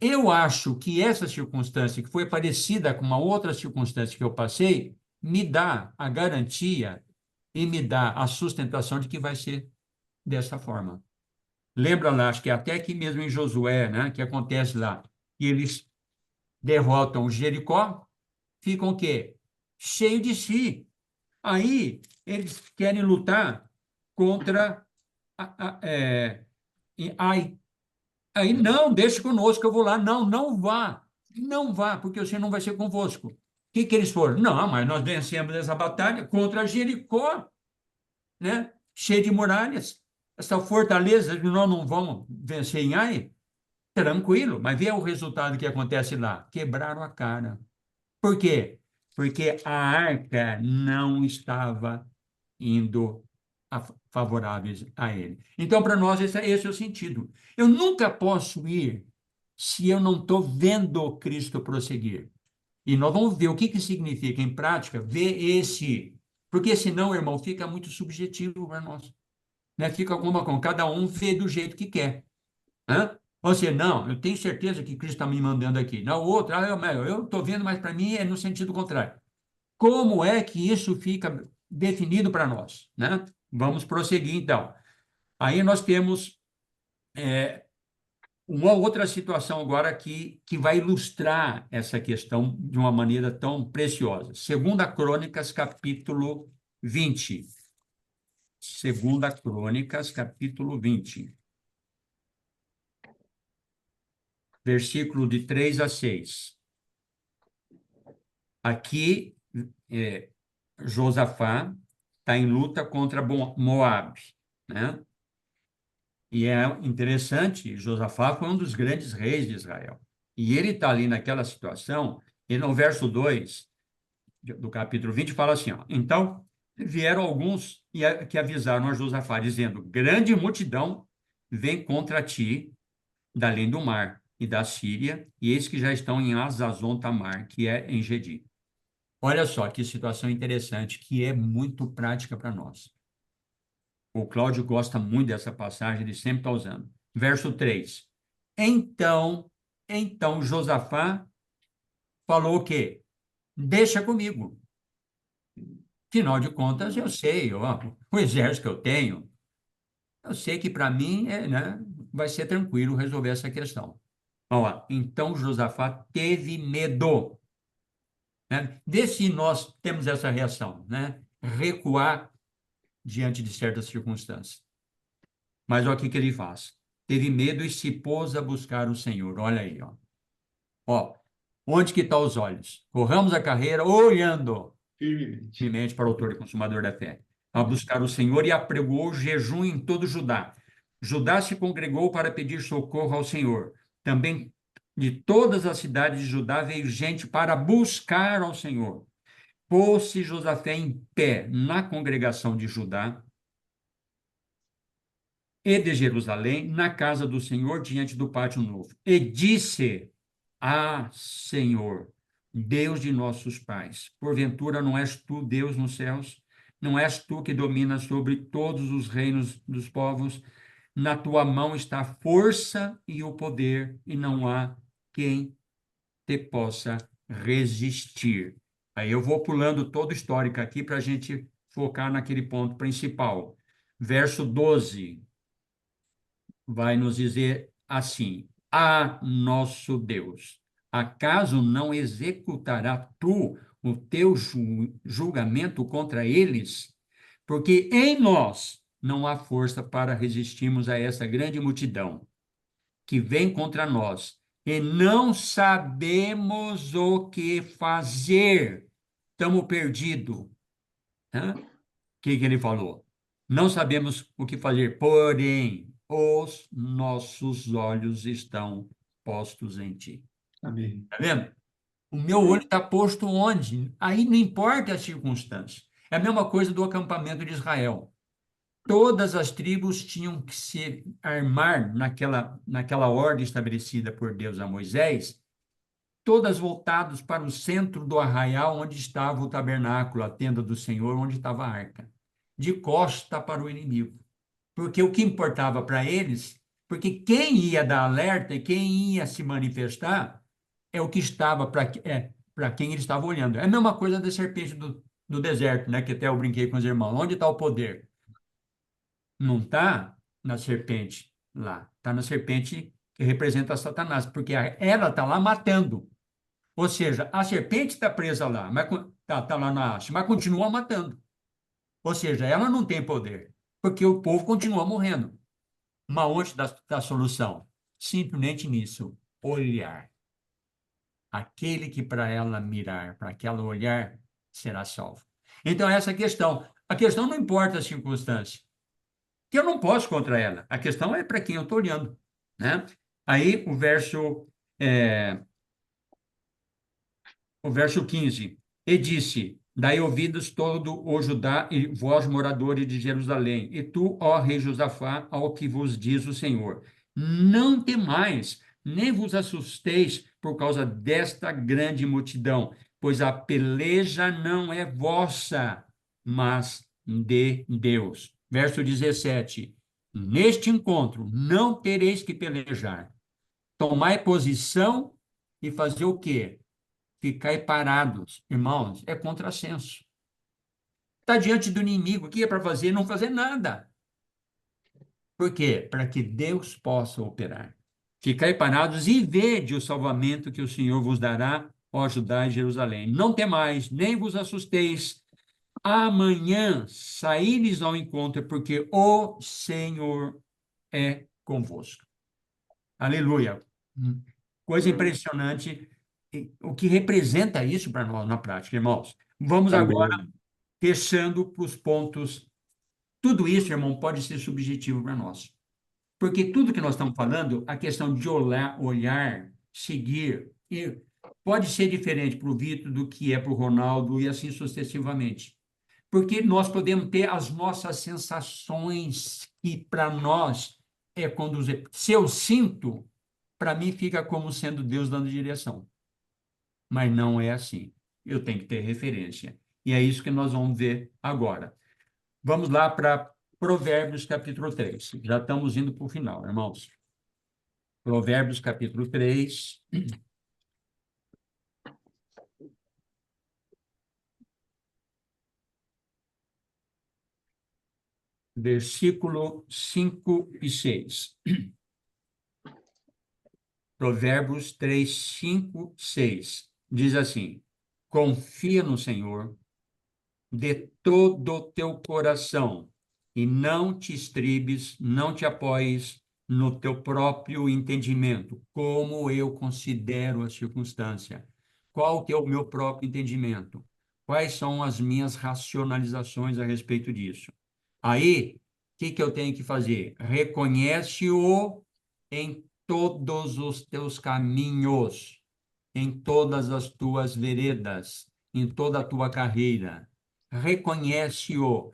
eu acho que essa circunstância, que foi parecida com uma outra circunstância que eu passei, me dá a garantia e me dá a sustentação de que vai ser dessa forma. Lembra lá, acho que até aqui mesmo em Josué, né, que acontece lá, que eles derrotam Jericó, ficam o quê? Cheio de si. Aí eles querem lutar contra Ai. Aí, não, deixe conosco, eu vou lá. Não, não vá. Não vá, porque o Senhor não vai ser convosco. O que eles foram? Não, mas nós vencemos essa batalha contra Jericó, né? Cheio de muralhas. Essa fortaleza, nós não vamos vencer em Ai? Tranquilo, mas vê o resultado que acontece lá. Quebraram a cara. Por quê? Porque a arca não estava indo favoráveis a ele. Então, para nós, esse é o sentido. Eu nunca posso ir se eu não estou vendo Cristo prosseguir. E nós vamos ver o que significa, em prática, ver esse. Porque senão, irmão, fica muito subjetivo para nós. Né? Fica alguma com cada um vê do jeito que quer. Hã? Ou seja, não, eu tenho certeza que Cristo está me mandando aqui. Na outra, eu estou vendo, mas para mim é no sentido contrário. Como é que isso fica definido para nós, né? Vamos prosseguir, então. Aí nós temos uma outra situação agora que vai ilustrar essa questão de uma maneira tão preciosa. Segunda Crônicas, capítulo 20. Segunda Crônicas, capítulo 20. Versículo de 3 a 6. Aqui, Josafá está em luta contra Moabe, né? E é interessante, Josafá foi um dos grandes reis de Israel. E ele está ali naquela situação, e no verso 2 do capítulo 20 fala assim, ó, então vieram alguns que avisaram a Josafá, dizendo, grande multidão vem contra ti da além do mar e da Síria, e eis que já estão em Hazazon Tamar, que é em Gedi. Olha só que situação interessante, que é muito prática para nós. O Cláudio gosta muito dessa passagem, ele sempre está usando. Verso 3. Então Josafá falou o quê? Deixa comigo. Afinal de contas, eu sei, ó, o exército que eu tenho, eu sei que para mim né, vai ser tranquilo resolver essa questão. Ó, então Josafá teve medo. Né? Vê se nós temos essa reação, né? Recuar diante de certas circunstâncias. Mas olha o que ele faz. Teve medo e se pôs a buscar o Senhor. Olha aí, ó. Ó, onde que estão os olhos? Corramos a carreira olhando firmemente para o autor e consumador da fé. A buscar o Senhor e apregoou jejum em todo Judá. Judá se congregou para pedir socorro ao Senhor. Também de todas as cidades de Judá veio gente para buscar ao Senhor. Pôs-se Josafé em pé na congregação de Judá e de Jerusalém, na casa do Senhor, diante do pátio novo. E disse: Senhor, Deus de nossos pais, porventura não és tu Deus nos céus? Não és tu que dominas sobre todos os reinos dos povos? Na tua mão está a força e o poder, e não há quem te possa resistir. Aí eu vou pulando todo o histórico aqui para a gente focar naquele ponto principal. Verso 12 vai nos dizer assim: nosso Deus, acaso não executará tu o teu julgamento contra eles? Porque em nós não há força para resistirmos a essa grande multidão que vem contra nós, e não sabemos o que fazer. Estamos perdidos. O que ele falou? Não sabemos o que fazer, porém, os nossos olhos estão postos em ti. Amém. Está vendo? O meu olho está posto onde? Aí não importa a circunstância. É a mesma coisa do acampamento de Israel. Todas as tribos tinham que se armar naquela ordem estabelecida por Deus a Moisés, todas voltadas para o centro do arraial onde estava o tabernáculo, a tenda do Senhor, onde estava a arca, de costa para o inimigo. Porque o que importava para eles Porque quem ia dar alerta e quem ia se manifestar é o que estava para quem ele estava olhando. É a mesma coisa da serpente do deserto, né? Que até eu brinquei com os irmãos. Onde está o poder? Não está na serpente lá. Está na serpente que representa Satanás, porque ela está lá matando. Ou seja, a serpente está presa lá, mas tá lá na haste, mas continua matando. Ou seja, ela não tem poder, porque o povo continua morrendo. Mas onde da solução? Simplesmente nisso, olhar. Aquele que para ela mirar, para que ela olhar, será salvo. Então, essa é a questão. A questão não importa a circunstância, que eu não posso contra ela. A questão é para quem eu estou olhando, né? Aí, é, o verso 15. E disse, dai ouvidos todo o Judá e vós, moradores de Jerusalém, e tu, ó rei Josafá, ao que vos diz o Senhor. Não temais, nem vos assusteis por causa desta grande multidão, pois a peleja não é vossa, mas de Deus. Verso 17. Neste encontro não tereis que pelejar. Tomai posição e fazer o quê? Ficar parados, irmãos, é contrassenso. Está diante do inimigo, o que é para fazer? Não fazer nada. Por quê? Para que Deus possa operar. Ficai parados e vede o salvamento que o Senhor vos dará, ó Judá e Jerusalém. Não temais, nem vos assusteis. Amanhã saíres ao encontro, porque o Senhor é convosco. Aleluia. Coisa impressionante. O que representa isso para nós na prática, irmãos? Vamos agora Amém. fechando para os pontos. Tudo isso, irmão, pode ser subjetivo para nós. Porque tudo que nós estamos falando, a questão de olhar, seguir, e pode ser diferente para o Vitor do que é para o Ronaldo e assim sucessivamente. Porque nós podemos ter as nossas sensações que para nós é conduzir. Se eu sinto, para mim fica como sendo Deus dando direção. Mas não é assim. Eu tenho que ter referência. E é isso que nós vamos ver agora. Vamos lá para Provérbios capítulo 3. Já estamos indo para o final, irmãos. Provérbios capítulo 3. Versículo 5 e 6. Provérbios 3, 5, 6. Diz assim: confia no Senhor de todo o teu coração e não te estribes, não te apoies no teu próprio entendimento, como eu considero a circunstância. Qual que é o meu próprio entendimento? Quais são as minhas racionalizações a respeito disso? Aí, o que eu tenho que fazer? Reconhece-o em todos os teus caminhos, em todas as tuas veredas, em toda a tua carreira. Reconhece-o.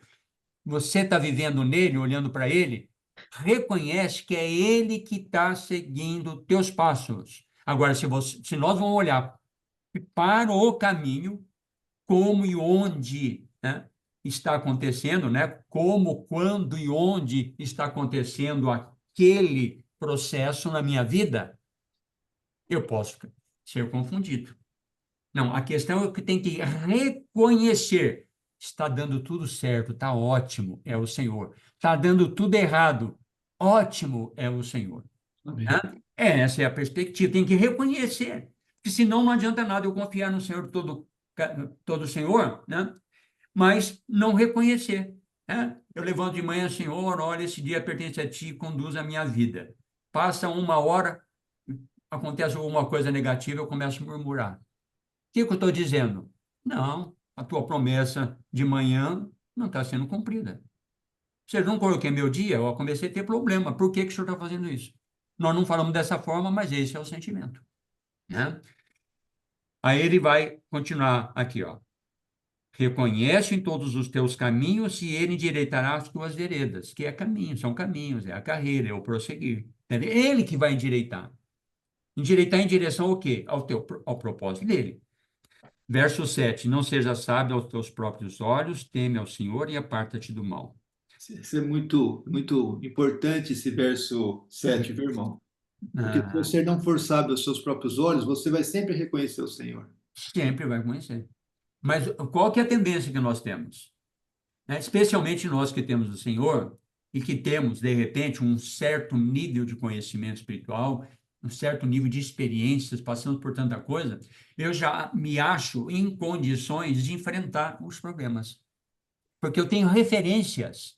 Você está vivendo nele, olhando para ele, reconhece que é ele que está seguindo teus passos. Agora, se nós vamos olhar para o caminho, como e onde, né, está acontecendo, né? Como, quando e onde está acontecendo aquele processo na minha vida, eu posso ser confundido. Não, a questão é que tem que reconhecer. Está dando tudo certo, está ótimo, é o Senhor. Está dando tudo errado, ótimo, é o Senhor. Né? Essa é a perspectiva, tem que reconhecer. Porque senão não adianta nada eu confiar no Senhor todo Senhor, né? Mas não reconhecer. Né? Eu levanto de manhã, Senhor, olha, esse dia pertence a Ti, conduz a minha vida. Passa uma hora, acontece alguma coisa negativa, eu começo a murmurar. O que eu estou dizendo? Não, a tua promessa de manhã não está sendo cumprida. Se eu não coloquei meu dia, eu comecei a ter problema. Por que o senhor está fazendo isso? Nós não falamos dessa forma, mas esse é o sentimento. Né? Aí ele vai continuar aqui, ó. Reconhece em todos os teus caminhos e ele endireitará as tuas veredas, que é caminho, são caminhos, é a carreira, é o prosseguir. É ele que vai endireitar. Endireitar em direção ao quê? Ao propósito dele. Verso 7, não seja sábio aos teus próprios olhos, teme ao Senhor e aparta-te do mal. Isso é muito, muito importante, esse verso 7, viu, irmão? Porque se Ah, você não for sábio aos seus próprios olhos, você vai sempre reconhecer o Senhor. sempre vai conhecer. Mas qual que é a tendência que nós temos? Né? Especialmente nós que temos o Senhor e que temos, de repente, um certo nível de conhecimento espiritual, um certo nível de experiências, passando por tanta coisa, eu já me acho em condições de enfrentar os problemas. Porque eu tenho referências,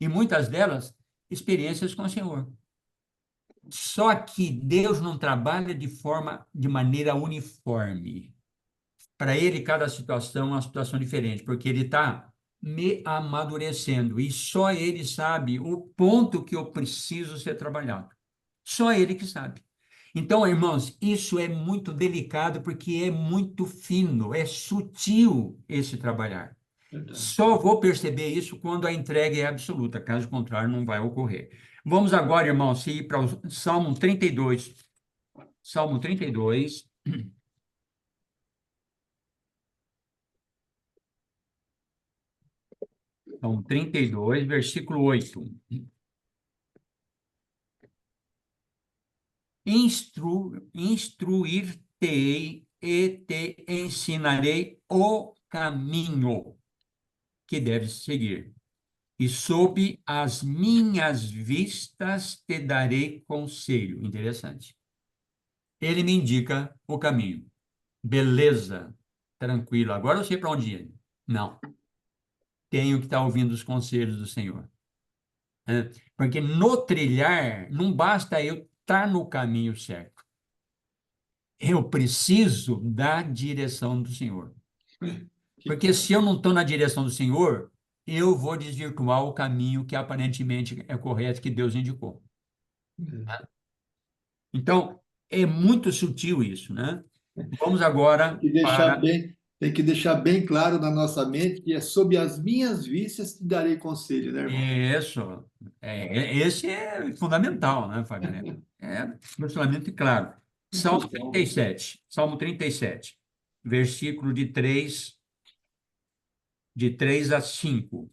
e muitas delas, experiências com o Senhor. Só que Deus não trabalha de maneira uniforme. Para ele, cada situação é uma situação diferente, porque ele está me amadurecendo e só ele sabe o ponto que eu preciso ser trabalhado. Só ele que sabe. Então, irmãos, isso é muito delicado porque é muito fino, é sutil esse trabalhar. Verdade. Só vou perceber isso quando a entrega é absoluta, caso contrário, não vai ocorrer. Vamos agora, irmãos, ir para o Salmo 32. Salmo 32. Salmo 32, versículo 8. Instruir-te-ei e te ensinarei o caminho que deves seguir. E sob as minhas vistas te darei conselho. Interessante. Ele me indica o caminho. Beleza, tranquilo. Agora eu sei para onde ir. Não. Tenho que estar ouvindo os conselhos do Senhor. Né? Porque no trilhar, não basta eu estar no caminho certo. Eu preciso da direção do Senhor. Que Porque coisa. se eu não estou na direção do Senhor, eu vou desvirtuar o caminho que aparentemente é correto, que Deus indicou. Então, é muito sutil isso, né? Vamos Tem agora que deixar para bem, tem que deixar bem claro na nossa mente que é sob as minhas vistas te darei conselho, né, irmão? isso. Esse é fundamental, né, Fagner? É absolutamente claro. Muito Salmo bom. 37, Salmo 37, versículo de três a 5.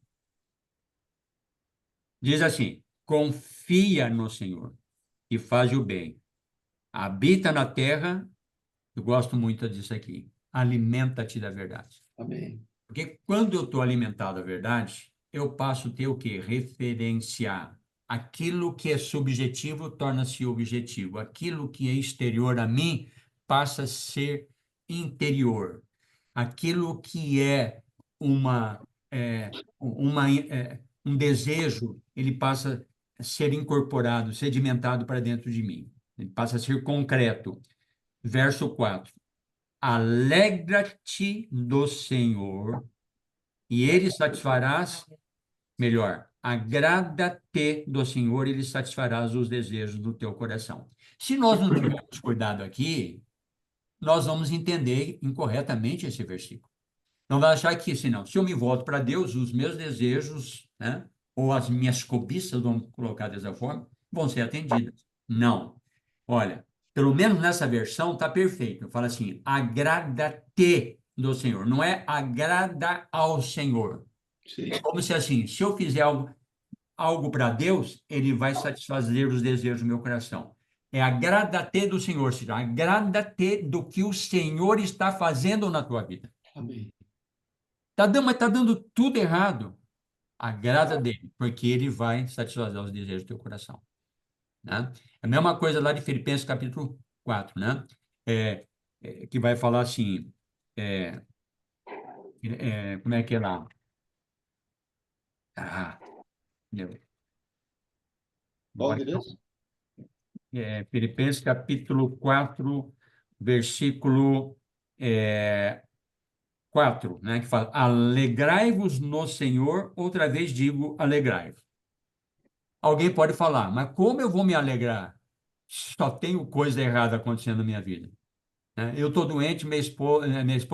Diz assim: confia no Senhor e faz o bem. Habita na terra, eu gosto muito disso aqui. Alimenta-te da verdade. Amém. Porque quando eu estou alimentado da verdade, eu passo a ter o quê? Referenciar. Aquilo que é subjetivo torna-se objetivo. Aquilo que é exterior a mim passa a ser interior. Aquilo que é uma, um desejo, ele passa a ser incorporado, sedimentado para dentro de mim. Ele passa a ser concreto. Verso 4. Alegra-te do Senhor e ele satisfarás, melhor, agrada-te do Senhor e ele satisfarás os desejos do teu coração. Se nós não tivermos cuidado aqui, nós vamos entender incorretamente esse versículo. Não vai achar que, senão, se eu me volto para Deus, os meus desejos, né, ou as minhas cobiças, vamos colocar dessa forma, vão ser atendidas. Não. Olha, pelo menos nessa versão está perfeito. Fala assim, agrada-te do Senhor. Não é agrada ao Senhor. Sim. É como se assim, se eu fizer algo para Deus, ele vai satisfazer os desejos do meu coração. É agrada-te do Senhor, ou seja, agrada-te do que o Senhor está fazendo na tua vida. Amém. Mas está dando tudo errado. Agrada dele, porque ele vai satisfazer os desejos do teu coração. Né? A mesma coisa lá de Filipenses capítulo 4, né? Que vai falar assim, é, como é que é lá? Ah, meu, Qual agora, endereço? Filipenses capítulo 4, versículo é, 4, né? Que fala, alegrai-vos no Senhor, outra vez digo, alegrai-vos. Alguém pode falar, mas como eu vou me alegrar? Só tenho coisa errada acontecendo na minha vida. Né? Eu estou doente, minha esposa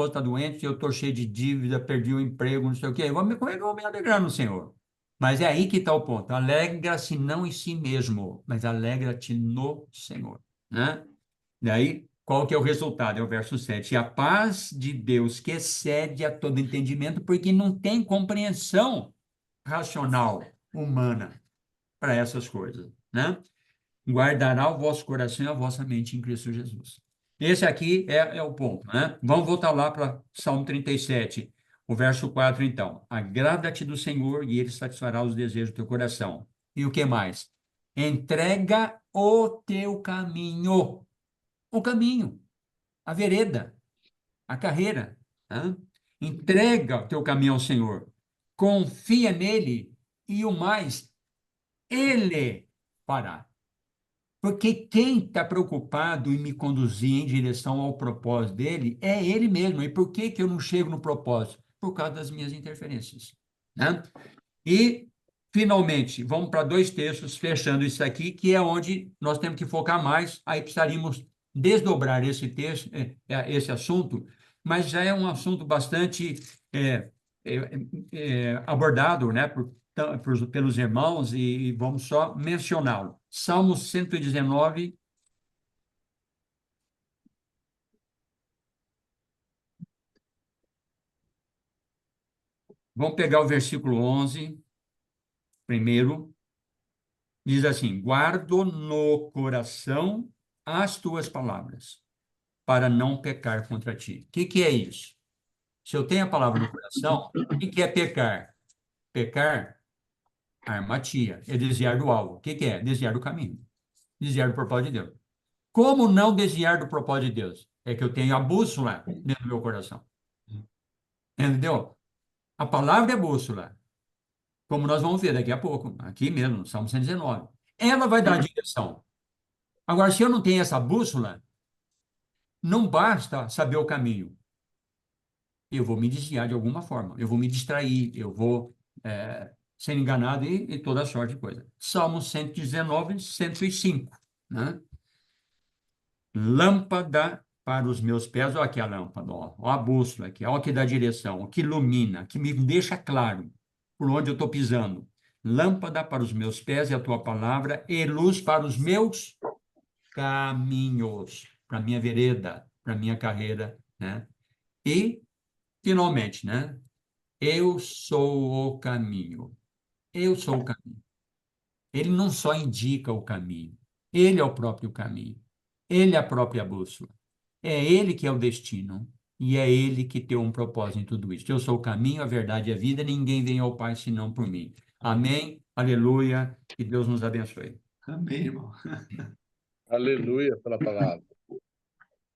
está doente, eu estou cheio de dívida, perdi o emprego, não sei o quê. Como é que eu vou me alegrar no Senhor? Mas é aí que está o ponto. Alegra-se não em si mesmo, mas alegra-te no Senhor. Né? Daí, qual que é o resultado? É o verso 7. E a paz de Deus que excede a todo entendimento, porque não tem compreensão racional humana para essas coisas, né? Guardará o vosso coração e a vossa mente em Cristo Jesus. Esse aqui é o ponto, né? Vamos voltar lá para Salmo 37, o verso 4, então. Agrada-te do Senhor e ele satisfará os desejos do teu coração. E o que mais? Entrega o teu caminho. O caminho, a vereda, a carreira, né? Entrega o teu caminho ao Senhor. Confia nele e o mais, ele fará. Porque quem está preocupado em me conduzir em direção ao propósito dele é ele mesmo. E por que que eu não chego no propósito? Por causa das minhas interferências, né? E, finalmente, vamos para 2 textos, fechando isso aqui, que é onde nós temos que focar mais. Aí precisaríamos desdobrar esse texto, esse assunto, mas já é um assunto bastante abordado, né, pelos irmãos, e vamos só mencioná-lo. Salmo 119. Vamos pegar o versículo 11, primeiro. Diz assim: guardo no coração as tuas palavras, para não pecar contra ti. O que é isso? Se eu tenho a palavra no coração, o que é pecar? Pecar, armatia, é desviar do alvo. O que é? Desviar do caminho, desviar do propósito de Deus. Como não desviar do propósito de Deus? É que eu tenho a bússola dentro do meu coração. Entendeu? A palavra é bússola, como nós vamos ver daqui a pouco, aqui mesmo, no Salmo 119. Ela vai dar a direção. Agora, se eu não tenho essa bússola, não basta saber o caminho. Eu vou me desviar de alguma forma, eu vou me distrair, eu vou ser enganado e toda sorte de coisa. Salmo 119, 105, né? Lâmpada para os meus pés, olha aqui a lâmpada, ó a bússola aqui, ó que dá direção, ó que ilumina, que me deixa claro por onde eu estou pisando. Lâmpada para os meus pés é a tua palavra e luz para os meus caminhos, para a minha vereda, para a minha carreira, né? E, finalmente, né? Eu sou o caminho. Eu sou o caminho. Ele não só indica o caminho, ele é o próprio caminho. Ele é a própria bússola. É ele que é o destino. E é ele que tem um propósito em tudo isso. Eu sou o caminho, a verdade e a vida. Ninguém vem ao Pai senão por mim. Amém. Aleluia. Que Deus nos abençoe. Amém, irmão. Aleluia pela palavra.